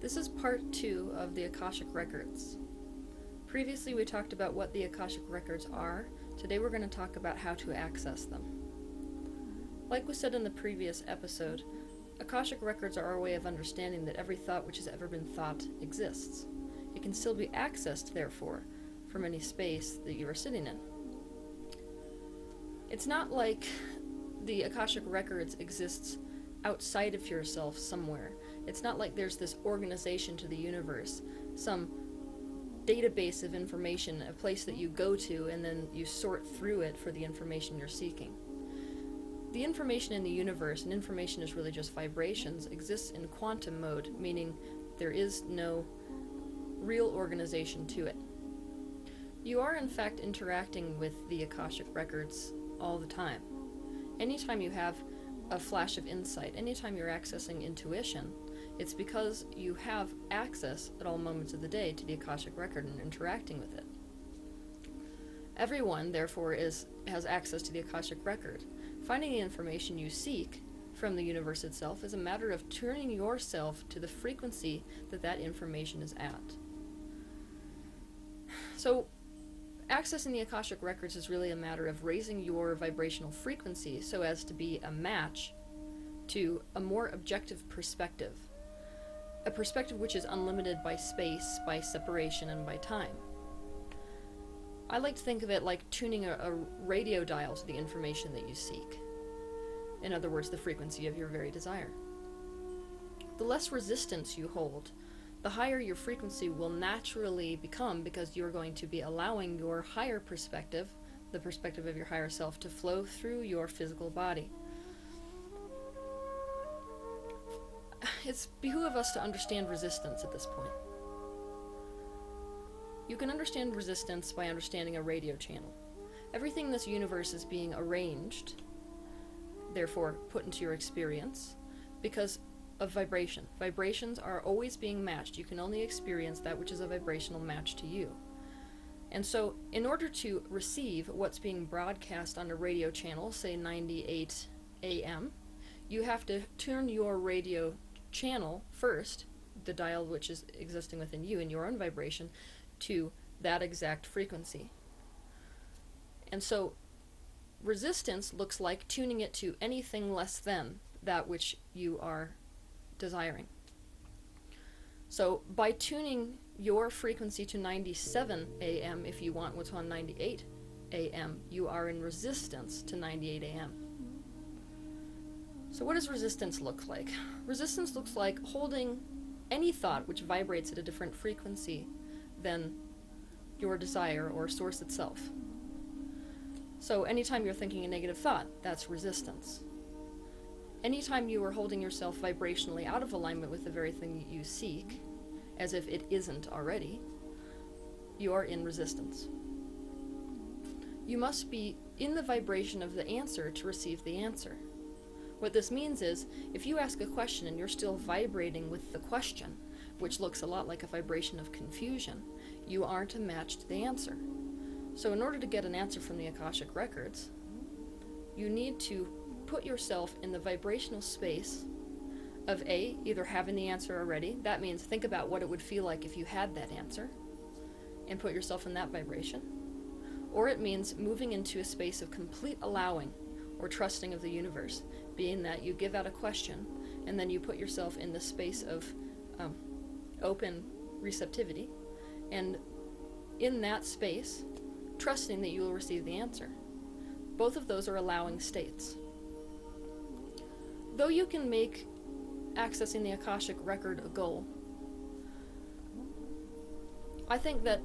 This is part 2 of the Akashic Records. Previously we talked about what the Akashic Records are. Today we're going to talk about how to access them. Like we said in the previous episode, Akashic Records are our way of understanding that every thought which has ever been thought exists. It can still be accessed, therefore, from any space that you are sitting in. It's not like the Akashic Records exists outside of yourself somewhere. It's not like there's this organization to the universe, some database of information, a place that you go to and then you sort through it for the information you're seeking. The information in the universe, and information is really just vibrations, exists in quantum mode, meaning there is no real organization to it. You are in fact interacting with the Akashic Records all the time. Anytime you have a flash of insight, anytime you're accessing intuition, it's because you have access at all moments of the day to the Akashic Record and interacting with it. Everyone, therefore, has access to the Akashic Record. Finding the information you seek from the universe itself is a matter of tuning yourself to the frequency that that information is at. So, accessing the Akashic Records is really a matter of raising your vibrational frequency so as to be a match to a more objective perspective. A perspective which is unlimited by space, by separation, and by time. I like to think of it like tuning a radio dial to the information that you seek. In other words, the frequency of your very desire. The less resistance you hold, the higher your frequency will naturally become, because you're going to be allowing your higher perspective, the perspective of your higher self, to flow through your physical body. It's behoove us to understand resistance at this point. You can understand resistance by understanding a radio channel. Everything in this universe is being arranged, therefore put into your experience, because of vibration. Vibrations are always being matched. You can only experience that which is a vibrational match to you. And so, in order to receive what's being broadcast on a radio channel, say 98 AM, you have to turn your radio channel first, the dial which is existing within you in your own vibration, to that exact frequency. And so resistance looks like tuning it to anything less than that which you are desiring. So by tuning your frequency to 97 AM, if you want what's on 98 AM, you are in resistance to 98 AM. So what does resistance look like? Resistance looks like holding any thought which vibrates at a different frequency than your desire or source itself. So anytime you're thinking a negative thought, that's resistance. Anytime you are holding yourself vibrationally out of alignment with the very thing that you seek, as if it isn't already, you are in resistance. You must be in the vibration of the answer to receive the answer. What this means is, if you ask a question and you're still vibrating with the question, which looks a lot like a vibration of confusion, you aren't a match to the answer. So in order to get an answer from the Akashic Records, you need to put yourself in the vibrational space of A, either having the answer already. That means think about what it would feel like if you had that answer, and put yourself in that vibration. Or it means moving into a space of complete allowing or trusting of the universe, being that you give out a question and then you put yourself in the space of open receptivity, and in that space, trusting that you will receive the answer. Both of those are allowing states. Though you can make accessing the Akashic Record a goal? I think that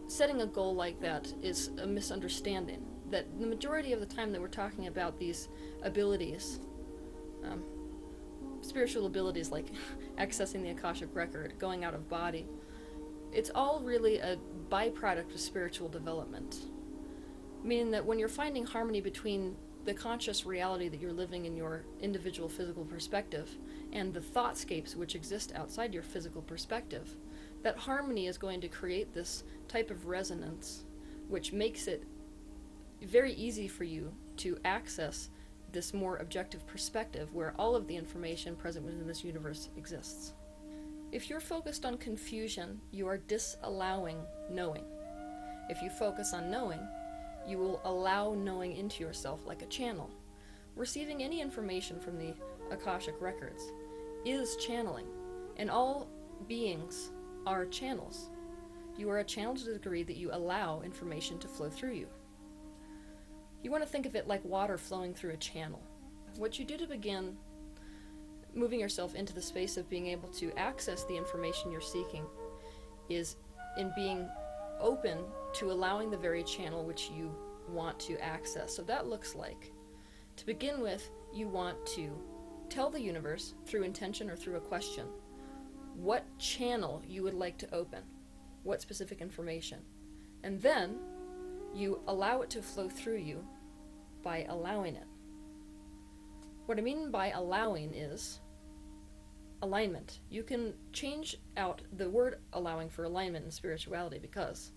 setting a goal like that is a misunderstanding. That the majority of the time that we're talking about these abilities, spiritual abilities like accessing the Akashic Record, going out of body, it's all really a byproduct of spiritual development. Meaning that when you're finding harmony between the conscious reality that you're living in your individual physical perspective and the thoughtscapes which exist outside your physical perspective, that harmony is going to create this type of resonance which makes it very easy for you to access this more objective perspective where all of the information present within this universe exists. If you're focused on confusion, you are disallowing knowing. If you focus on knowing, you will allow knowing into yourself like a channel. Receiving any information from the Akashic Records is channeling, and all beings are channels. You are a channel to the degree that you allow information to flow through you. You want to think of it like water flowing through a channel. What you do to begin moving yourself into the space of being able to access the information you're seeking is in being open to allowing the very channel which you want to access. So that looks like, to begin with, you want to tell the universe through intention or through a question what channel you would like to open, what specific information, and then you allow it to flow through you by allowing it. What I mean by allowing is alignment. You can change out the word allowing for alignment in spirituality, because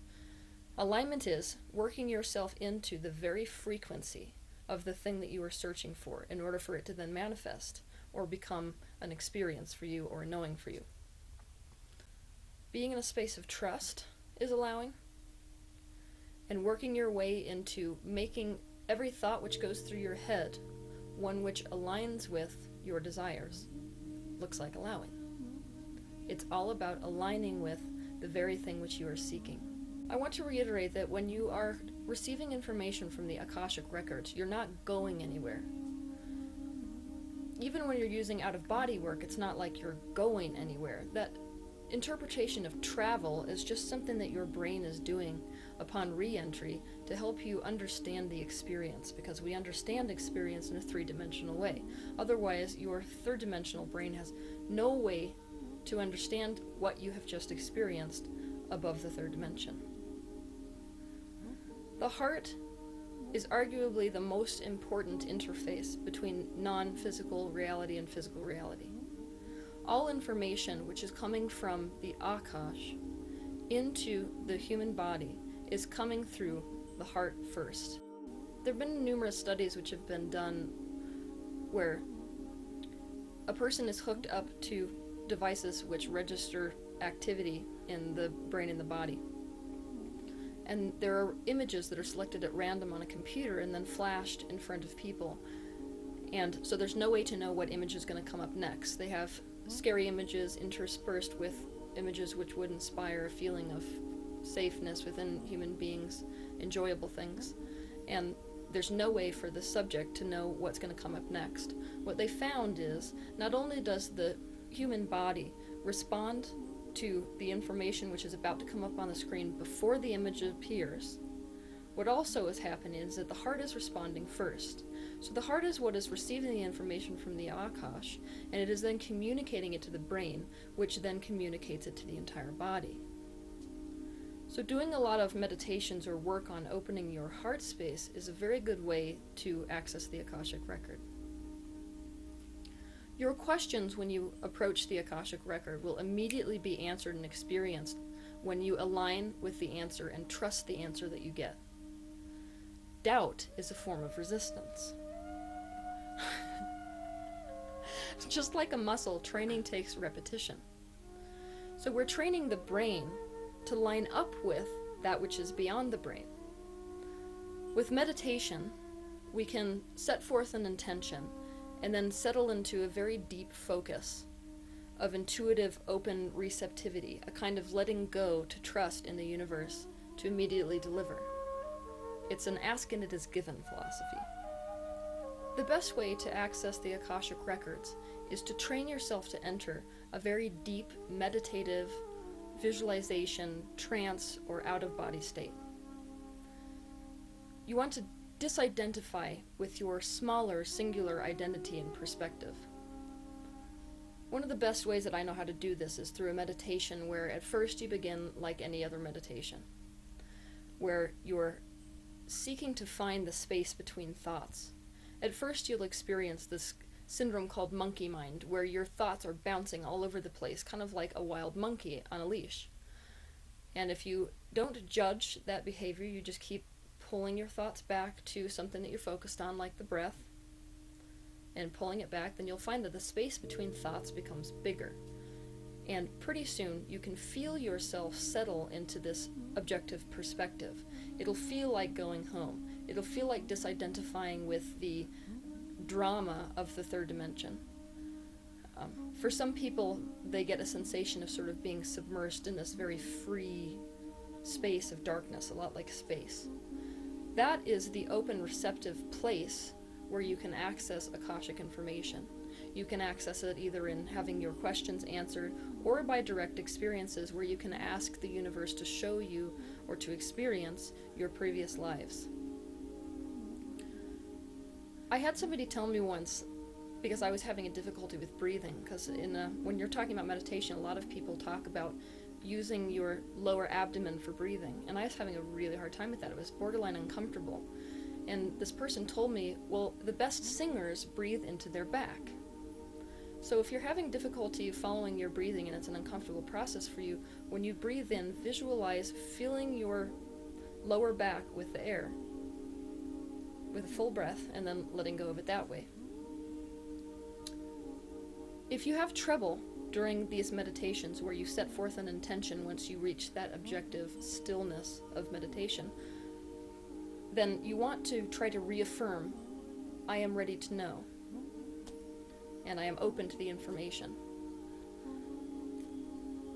alignment is working yourself into the very frequency of the thing that you are searching for in order for it to then manifest or become an experience for you or a knowing for you. Being in a space of trust is allowing, and working your way into making every thought which goes through your head one which aligns with your desires looks like allowing. It's all about aligning with the very thing which you are seeking. I want to reiterate that when you are receiving information from the Akashic Records, you're not going anywhere. Even when you're using out-of-body work, it's not like you're going anywhere. That interpretation of travel is just something that your brain is doing upon re-entry to help you understand the experience, because we understand experience in a three-dimensional way. Otherwise, your third-dimensional brain has no way to understand what you have just experienced above the third dimension. The heart is arguably the most important interface between non-physical reality and physical reality. All information which is coming from the Akash into the human body is coming through the heart first. There have been numerous studies which have been done where a person is hooked up to devices which register activity in the brain and the body. And there are images that are selected at random on a computer and then flashed in front of people. And so there's no way to know what image is going to come up next. They have scary images interspersed with images which would inspire a feeling of safeness within human beings, enjoyable things. And there's no way for the subject to know what's going to come up next. What they found is not only does the human body respond to the information which is about to come up on the screen before the image appears, what also is happening is that the heart is responding first. So the heart is what is receiving the information from the Akash, and it is then communicating it to the brain, which then communicates it to the entire body. So doing a lot of meditations or work on opening your heart space is a very good way to access the Akashic Record. Your questions when you approach the Akashic Record will immediately be answered and experienced when you align with the answer and trust the answer that you get. Doubt is a form of resistance. Just like a muscle, training takes repetition. So we're training the brain to line up with that which is beyond the brain. With meditation, we can set forth an intention and then settle into a very deep focus of intuitive, open receptivity, a kind of letting go to trust in the universe to immediately deliver. It's an ask and it is given philosophy. The best way to access the Akashic Records is to train yourself to enter a very deep meditative visualization, trance, or out-of-body state. You want to disidentify with your smaller, singular identity and perspective. One of the best ways that I know how to do this is through a meditation where at first you begin like any other meditation, where you're seeking to find the space between thoughts. At first you'll experience this syndrome called monkey mind, where your thoughts are bouncing all over the place, kind of like a wild monkey on a leash. And if you don't judge that behavior, you just keep pulling your thoughts back to something that you're focused on, like the breath, and pulling it back, then you'll find that the space between thoughts becomes bigger. And pretty soon you can feel yourself settle into this objective perspective. It'll feel like going home. It'll feel like disidentifying with the drama of the third dimension. For some people, they get a sensation of sort of being submersed in this very free space of darkness, a lot like space. That is the open, receptive place where you can access Akashic information. You can access it either in having your questions answered or by direct experiences where you can ask the universe to show you or to experience your previous lives. I had somebody tell me once, because I was having a difficulty with breathing, because when you're talking about meditation, a lot of people talk about using your lower abdomen for breathing, and I was having a really hard time with that. It was borderline uncomfortable. And this person told me, well, the best singers breathe into their back. So if you're having difficulty following your breathing and it's an uncomfortable process for you, when you breathe in, visualize filling your lower back with the air, with a full breath, and then letting go of it that way. If you have trouble during these meditations where you set forth an intention once you reach that objective stillness of meditation, then you want to try to reaffirm, I am ready to know, and I am open to the information.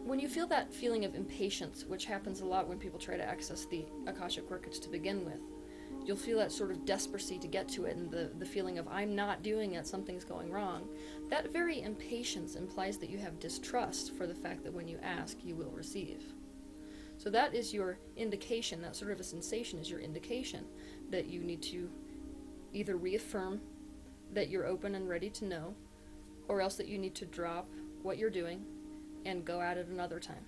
When you feel that feeling of impatience, which happens a lot when people try to access the Akashic Records to begin with, you'll feel that sort of desperancy to get to it, and the feeling of, I'm not doing it, something's going wrong. That very impatience implies that you have distrust for the fact that when you ask, you will receive. So that is your indication, that sort of a sensation is your indication that you need to either reaffirm that you're open and ready to know, or else that you need to drop what you're doing and go at it another time.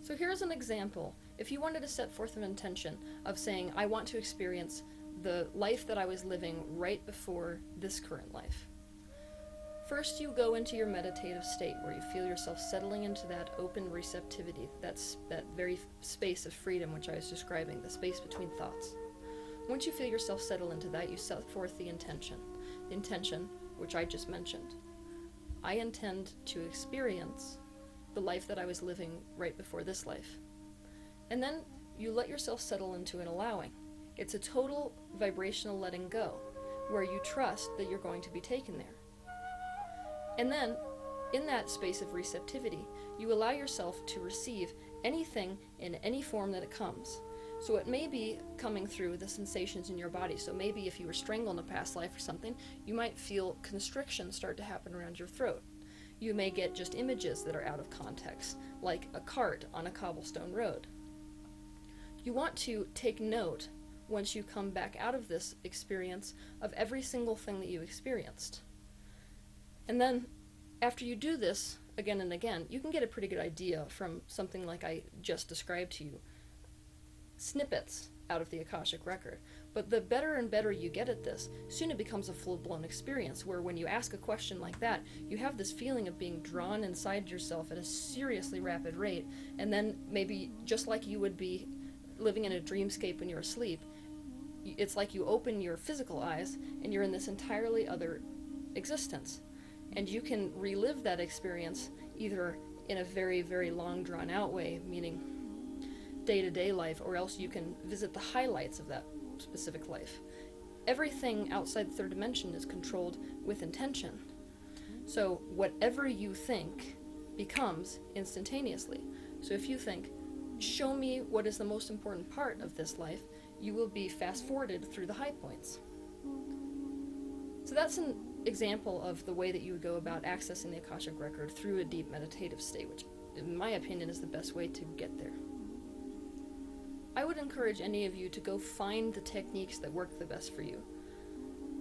So here's an example. If you wanted to set forth an intention of saying, I want to experience the life that I was living right before this current life. First, you go into your meditative state where you feel yourself settling into that open receptivity, that very space of freedom which I was describing, the space between thoughts. Once you feel yourself settle into that, you set forth the intention. The intention, which I just mentioned. I intend to experience the life that I was living right before this life. And then you let yourself settle into an allowing. It's a total vibrational letting go, where you trust that you're going to be taken there. And then, in that space of receptivity, you allow yourself to receive anything in any form that it comes. So it may be coming through the sensations in your body. So maybe if you were strangled in a past life or something, you might feel constriction start to happen around your throat. You may get just images that are out of context, like a cart on a cobblestone road. You want to take note, once you come back out of this experience, of every single thing that you experienced. And then, after you do this again and again, you can get a pretty good idea from something like I just described to you. Snippets out of the Akashic Record. But the better and better you get at this, soon it becomes a full-blown experience where when you ask a question like that, you have this feeling of being drawn inside yourself at a seriously rapid rate, and then maybe just like you would be living in a dreamscape when you're asleep, it's like you open your physical eyes and you're in this entirely other existence. And you can relive that experience either in a very, very long drawn-out way, meaning day-to-day life, or else you can visit the highlights of that specific life. Everything outside the third dimension is controlled with intention. So whatever you think becomes instantaneously. So if you think, show me what is the most important part of this life, you will be fast-forwarded through the high points. So that's an example of the way that you would go about accessing the Akashic Record through a deep meditative state, which, in my opinion, is the best way to get there. I would encourage any of you to go find the techniques that work the best for you.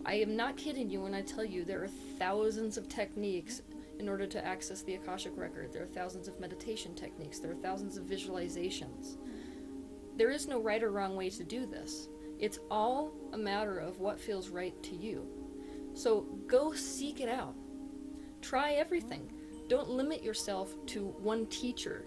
I am not kidding you when I tell you there are thousands of techniques in order to access the Akashic Record. There are thousands of meditation techniques. There are thousands of visualizations. There is no right or wrong way to do this. It's all a matter of what feels right to you. So go seek it out. Try everything. Don't limit yourself to one teacher.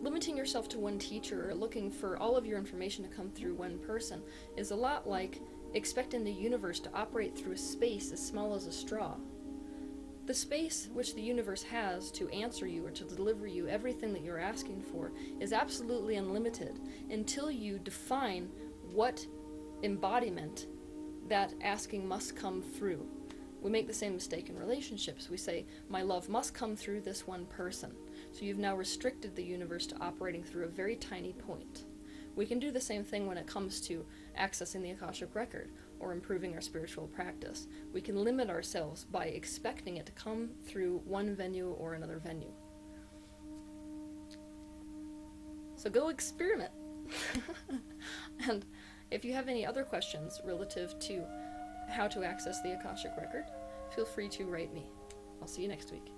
Limiting yourself to one teacher or looking for all of your information to come through one person is a lot like expecting the universe to operate through a space as small as a straw. The space which the universe has to answer you or to deliver you everything that you're asking for is absolutely unlimited until you define what embodiment that asking must come through. We make the same mistake in relationships. We say, my love must come through this one person. So you've now restricted the universe to operating through a very tiny point. We can do the same thing when it comes to accessing the Akashic Record or improving our spiritual practice. We can limit ourselves by expecting it to come through one venue or another venue. So go experiment. And if you have any other questions relative to how to access the Akashic Record, feel free to write me. I'll see you next week.